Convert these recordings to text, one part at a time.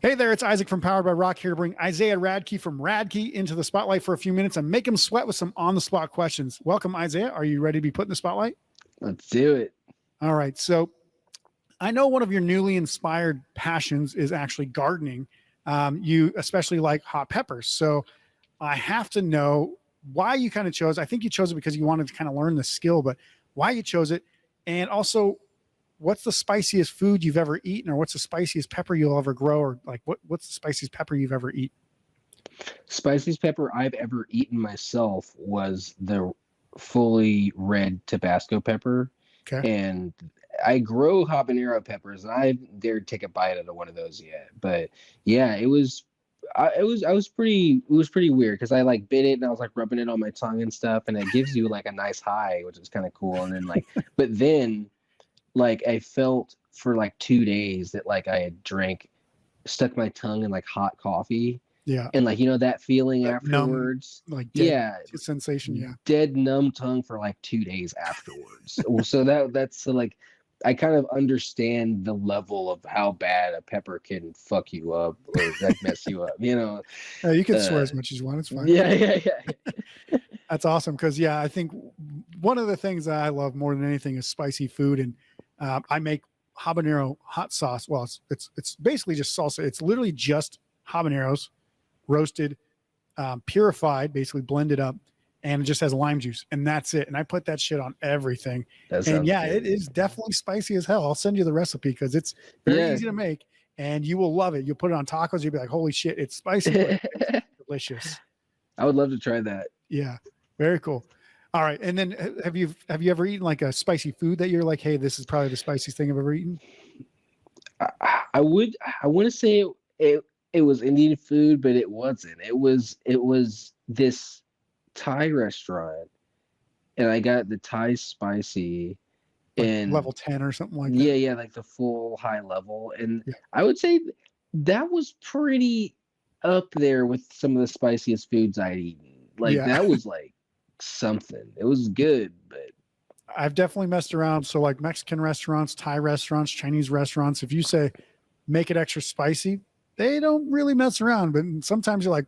Hey there, it's Isaac from Powered by Rock here to bring Isaiah Radke from Radkey into the spotlight for a few minutes and make him sweat with some on-the-spot questions. Welcome, Isaiah. Are you ready to be put in the spotlight? Let's do it. All right. So I know one of your newly inspired passions is actually gardening. You especially like hot peppers. So I have to know why you kind of chose. I think you chose it because you wanted to kind of learn the skill, but why you chose it. And also, what's the spiciest food you've ever eaten, or what's the spiciest pepper you'll ever grow, or like what's the spiciest pepper you've ever eaten? Spiciest pepper I've ever eaten myself was the fully red Tabasco pepper. Okay. And I grow habanero peppers, and I haven't dared take a bite out of one of those yet. But yeah, it was pretty weird because I like bit it and I was like rubbing it on my tongue and stuff, and it gives you like a nice high, which is kind of cool. And then but then like I felt for like 2 days that like I had stuck my tongue in like hot coffee. Yeah. And like, that feeling That afterwards. numb, like dead sensation. Yeah. Dead numb tongue for like 2 days afterwards. So that's like, I kind of understand the level of how bad a pepper can fuck you up or like mess you up, You can swear as much as you want. It's fine. Yeah. That's awesome. Cause yeah, I think one of the things that I love more than anything is spicy food. And I make habanero hot sauce. Well, it's basically just salsa. It's literally just habaneros roasted, purified, basically blended up, and it just has lime juice, and that's it. And I put that shit on everything. And yeah, good. It is definitely spicy as hell. I'll send you the recipe because it's very easy to make, and you will love it. You'll put it on tacos. You'll be like, holy shit, it's spicy, but it's delicious. I would love to try that. Yeah, very cool. All right, and then have you ever eaten like a spicy food that you're like, hey, this is probably the spiciest thing I've ever eaten? I want to say it was Indian food, but it wasn't. It was this Thai restaurant, and I got the Thai spicy, like and level 10 or something like that. Yeah, like the full high level, and I would say that was pretty up there with some of the spiciest foods I'd eaten. Like that was like something. It was good, but I've definitely messed around. So like Mexican restaurants, Thai restaurants, Chinese restaurants, if you say make it extra spicy, they don't really mess around. But sometimes you're like,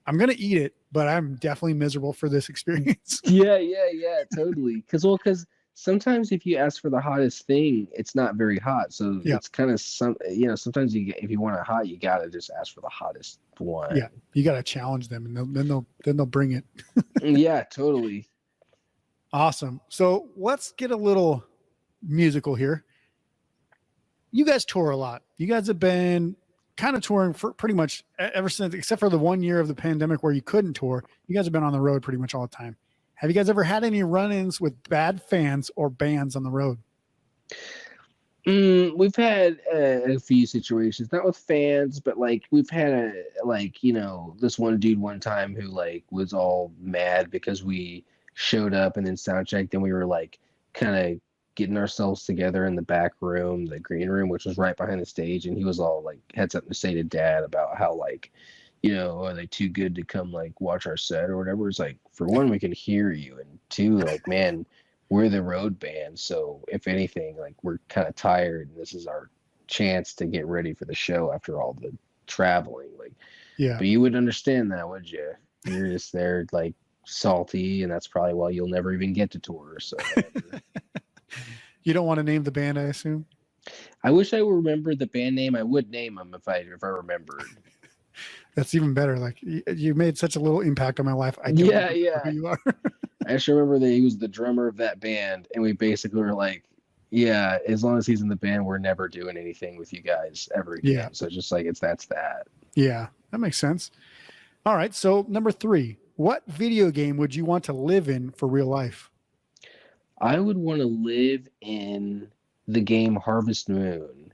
I'm gonna eat it, but I'm definitely miserable for this experience. Yeah, totally. Because sometimes if you ask for the hottest thing, it's not very hot. So it's kind of sometimes if you want it hot, you gotta just ask for the hottest one. Yeah, you gotta challenge them, and then they'll bring it. Yeah, totally. Awesome. So let's get a little musical here. You guys tour a lot. You guys have been kind of touring for pretty much ever since, except for the 1 year of the pandemic where you couldn't tour. You guys have been on the road pretty much all the time. Have you guys ever had any run-ins with bad fans or bands on the road? We've had a few situations, not with fans, but like we've had this one dude one time who like was all mad because we showed up and then sound checked, and we were like kind of getting ourselves together in the back room, the green room, which was right behind the stage, and he was all like had something to say to Dad about how like, are they too good to come like watch our set or whatever. It's like, for one, we can hear you, and two, like, man, we're the road band, so if anything, like, we're kind of tired, and this is our chance to get ready for the show after all the traveling. Like, but you would understand that, would you? You're just there like salty, and that's probably why you'll never even get to tour. So you don't want to name the band, I assume? I wish I remembered the band name. I would name them if I remembered. That's even better. Like, you made such a little impact on my life. I don't know who you are. I actually remember that he was the drummer of that band, and we basically were like, yeah, as long as he's in the band, we're never doing anything with you guys ever again. Yeah. So just like that's that. Yeah, that makes sense. All right. So number 3, what video game would you want to live in for real life? I would want to live in the game Harvest Moon.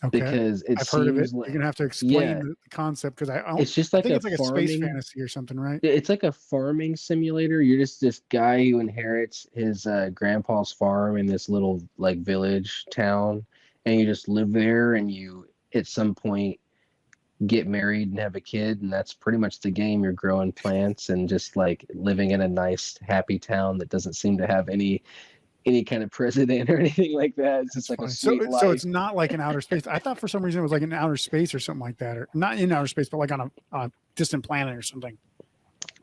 Okay. Because I've heard of it. You're gonna have to explain the concept, because it's just like it's like a space fantasy or something, right? It's like a farming simulator. You're just this guy who inherits his grandpa's farm in this little like village town, and you just live there, and you at some point get married and have a kid, and that's pretty much the game. You're growing plants and just like living in a nice, happy town that doesn't seem to have any any kind of president or anything like that. It's just like a Funny. sweet So life. it's not like in outer space. I thought for some reason it was like in outer space or something like that, or not in outer space, but like on a distant planet or something.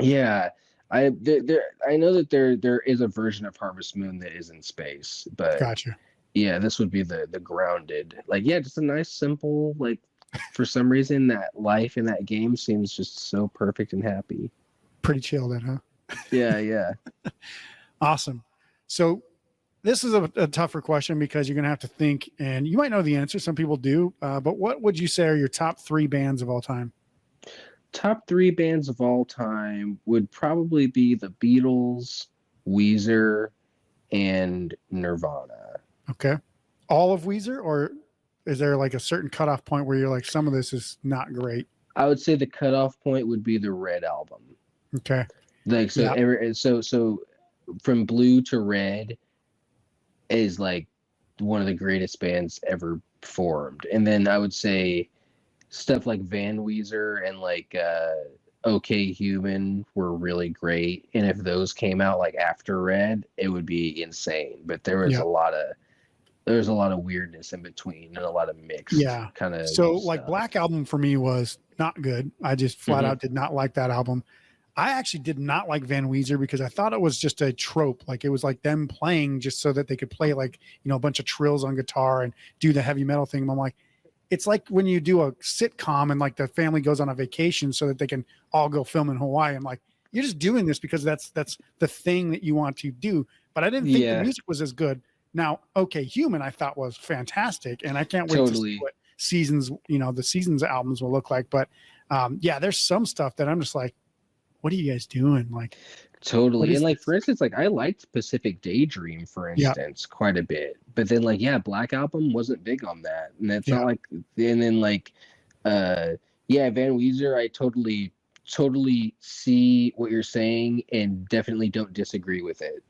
Yeah. I know that there is a version of Harvest Moon that is in space, but Gotcha. yeah, this would be the grounded. Like, yeah, just a nice simple, like, for some reason that life in that game seems just so perfect and happy. Pretty chill then, huh? Yeah. Awesome. So this is a tougher question because you're going to have to think, and you might know the answer. Some people do. But what would you say are your top 3 bands of all time? Top 3 bands of all time would probably be the Beatles, Weezer, and Nirvana. Okay. All of Weezer, or is there like a certain cutoff point where you're like, some of this is not great? I would say the cutoff point would be the Red album. Okay. Like, so Yeah. so from Blue to Red is like one of the greatest bands ever formed. And then I would say stuff like Van Weezer and like OK Human were really great. And if those came out like after Red, it would be insane. But there was Yeah. a lot of weirdness in between and a lot of mixed kind of So stuff. like Black Album for me was not good. I just flat out did not like that album. I actually did not like Van Weezer because I thought it was just a trope. Like it was like them playing just so that they could play like, a bunch of trills on guitar and do the heavy metal thing. And I'm like, it's like when you do a sitcom and like the family goes on a vacation so that they can all go film in Hawaii. I'm like, you're just doing this because that's the thing that you want to do. But I didn't think the music was as good. Now, OK Human, I thought was fantastic. And I can't wait to see what Seasons, the Seasons albums will look like. But there's some stuff that I'm just like, what are you guys doing? Like, totally. And like, for instance, like I liked Pacific Daydream, for instance, quite a bit. But then like, Black Album wasn't big on that. And that's not like, and then like, Van Weezer, I totally see what you're saying and definitely don't disagree with it.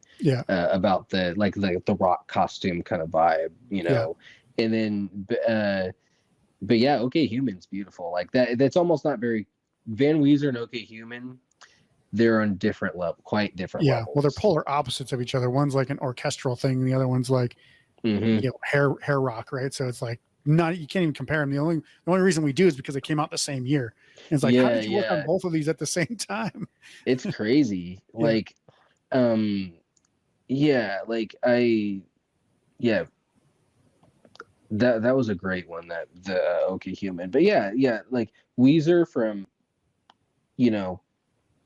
About the rock costume kind of vibe, and then, but yeah, OK Human's beautiful. Like that's almost not very Van Weezer and OK Human. They're on quite different levels. Well, they're polar opposites of each other. One's like an orchestral thing, and the other one's like hair rock, right? So it's like you can't even compare them. The only reason we do is because they came out the same year. And it's like, how did you work on both of these at the same time? It's crazy. Like, that was a great one, that the OK Human. But like Weezer from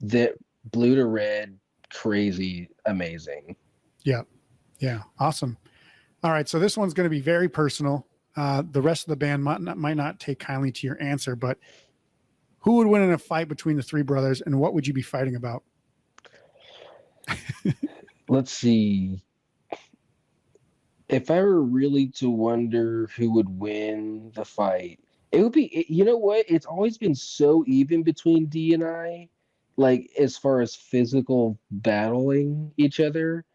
the Blue to Red, crazy, amazing. Yeah, awesome. All right, so this one's going to be very personal. The rest of the band might not take kindly to your answer, but who would win in a fight between the 3 brothers, and what would you be fighting about? Let's see. If I were really to wonder who would win the fight, it would be, you know what? It's always been so even between D and I, like as far as physical battling each other.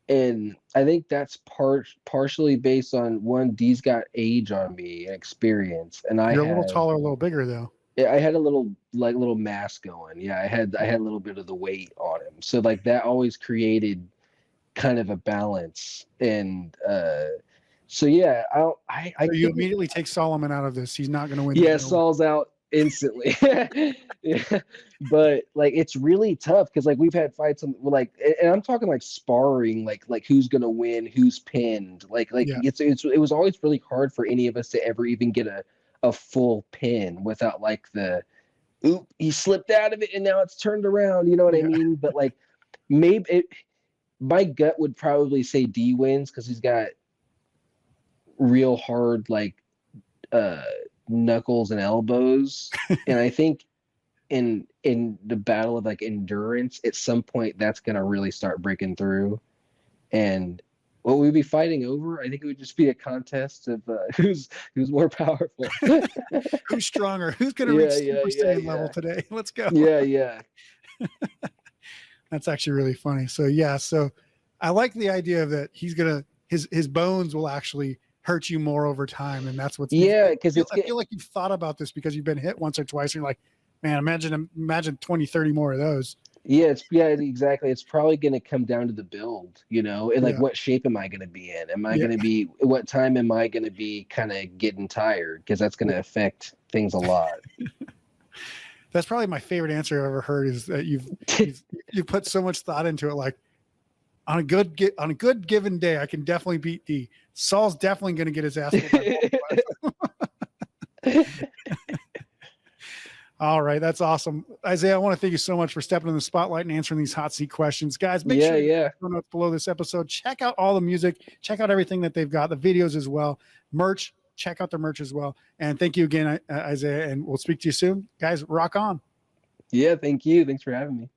And I think that's partially based on, one, D's got age on me and experience, and you're a little taller, a little bigger though. I had a little mass going. Yeah, I had a little bit of the weight on him, so like that always created kind of a balance. And so yeah, I you immediately take Solomon out of this. He's not going to win. Yeah, Saul's out instantly. But like it's really tough because like we've had fights and I'm talking like sparring, like who's gonna win, who's pinned, it was always really hard for any of us to ever even get a full pin without like the oop, he slipped out of it and now it's turned around, you know what I mean? But like my gut would probably say D wins because he's got real hard knuckles and elbows. And I think in the battle of like endurance, at some point that's gonna really start breaking through. And what we'd be fighting over, I think it would just be a contest of who's more powerful. Who's stronger, who's gonna reach Super Saiyan level today. Let's go. Yeah. That's actually really funny. So so I like the idea of that he's gonna his bones will actually hurt you more over time, and that's what's because I feel like you've thought about this because you've been hit once or twice, and you're like, man, imagine 20, 30 more of those. Yeah, exactly. It's probably going to come down to the build, and like Yeah. what shape am I going to be in? Am I Yeah. going to be what time am I going to be kind of getting tired? Because that's going to affect things a lot. That's probably my favorite answer I've ever heard is that you've put so much thought into it. Like on a good given day, I can definitely beat D. Saul's definitely going to get his ass whooped. All right, that's awesome, Isaiah. I want to thank you so much for stepping in the spotlight and answering these hot seat questions, guys. Make sure you notes below this episode. Check out all the music. Check out everything that they've got, the videos as well, merch. Check out their merch as well. And thank you again, Isaiah. And we'll speak to you soon, guys. Rock on. Yeah, thank you. Thanks for having me.